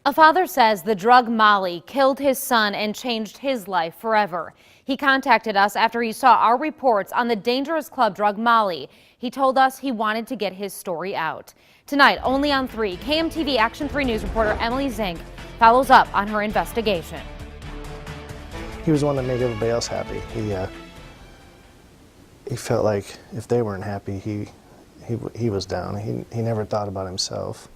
A father says the drug Molly killed his son and changed his life forever. He contacted us after he saw our reports on the dangerous club drug Molly. He told us he wanted to get his story out. Tonight, only on 3, KMTV Action 3 News reporter Emily Zink follows up on her investigation. He was the one that made everybody else happy. He felt like if they weren't happy, he was down. He never thought about himself.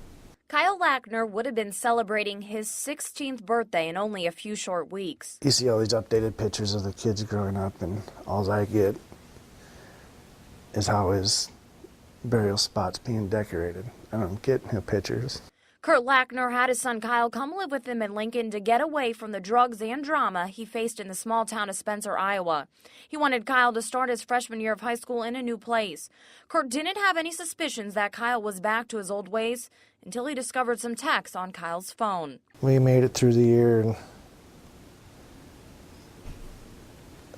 Kyle Lackner would have been celebrating his 16th birthday in only a few short weeks. You see all these updated pictures of the kids growing up, and all I get is how his burial spot's being decorated. I don't get no pictures. Kurt Lackner had his son Kyle come live with him in Lincoln to get away from the drugs and drama he faced in the small town of Spencer, Iowa. He wanted Kyle to start his freshman year of high school in a new place. Kurt didn't have any suspicions that Kyle was back to his old ways until he discovered some texts on Kyle's phone. We made it through the year, and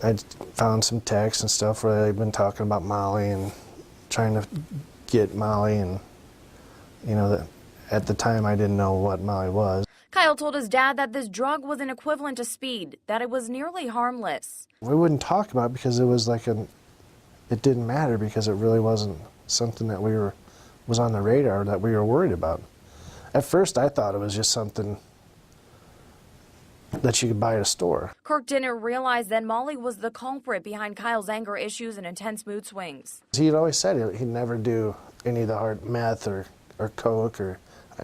I found some texts and stuff where they've been talking about Molly and trying to get Molly, and you know that. At the time, I didn't know what Molly was. Kyle told his dad that this drug was an equivalent to speed, that it was nearly harmless. We wouldn't talk about it because it was like it didn't matter, because it really wasn't something that was on the radar that we were worried about. At first, I thought it was just something that you could buy at a store. Kirk didn't realize that Molly was the culprit behind Kyle's anger issues and intense mood swings. He'd always said he'd never do any of the hard meth or coke, or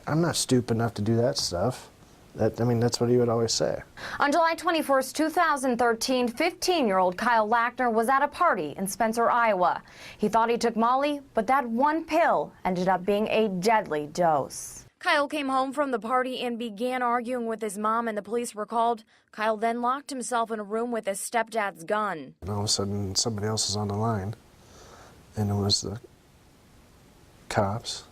I'm not stupid enough to do that stuff. That's what he would always say. On July 21st, 2013, 15-year-old Kyle Lackner was at a party in Spencer, Iowa. He thought he took Molly, but that one pill ended up being a deadly dose. Kyle came home from the party and began arguing with his mom, and the police were called. Kyle then locked himself in a room with his stepdad's gun. And all of a sudden, somebody else is on the line, and it was the cops.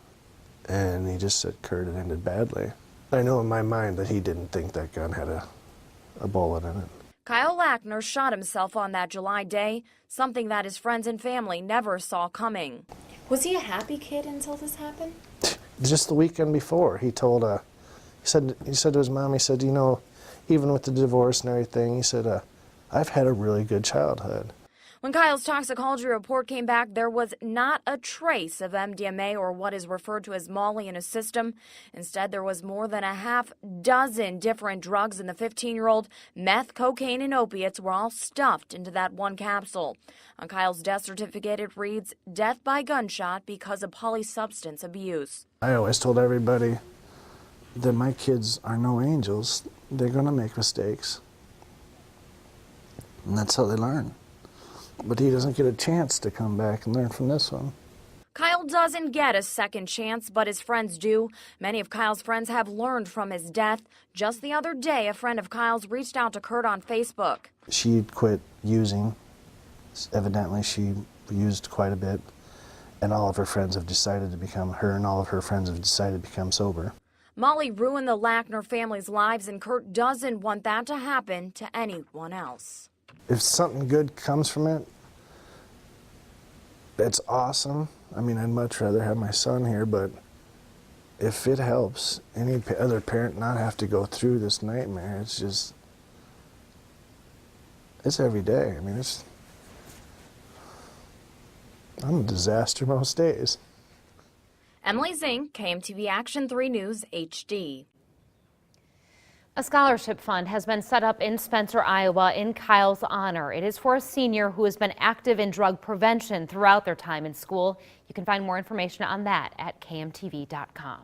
And he just said, Kurt, it ended badly. I know in my mind that he didn't think that gun had a bullet in it. Kyle Lackner shot himself on that July day, something that his friends and family never saw coming. Was he a happy kid until this happened? Just the weekend before, he said to his mom, he said, you know, even with the divorce and everything, he said, I've had a really good childhood. When Kyle's toxicology report came back, there was not a trace of MDMA or what is referred to as Molly in his system. Instead, there was more than a half dozen different drugs in the 15-year-old. Meth, cocaine, and opiates were all stuffed into that one capsule. On Kyle's death certificate, it reads, death by gunshot because of polysubstance abuse. I always told everybody that my kids are no angels. They're going to make mistakes. And that's how they learn. But he doesn't get a chance to come back and learn from this one. Kyle doesn't get a second chance, but his friends do. Many of Kyle's friends have learned from his death. Just the other day, a friend of Kyle's reached out to Kurt on Facebook. She'd quit using. Evidently, she used quite a bit. And all of her friends have decided to become, her and all of her friends have decided to become sober. Molly ruined the Lackner family's lives, and Kurt doesn't want that to happen to anyone else. If something good comes from it, it's awesome. I mean, I'd much rather have my son here, but if it helps any other parent not have to go through this nightmare, it's every day. I mean, I'm a disaster most days. Emily Zink, KMTV Action 3 News HD. A scholarship fund has been set up in Spencer, Iowa in Kyle's honor. It is for a senior who has been active in drug prevention throughout their time in school. You can find more information on that at kmtv.com.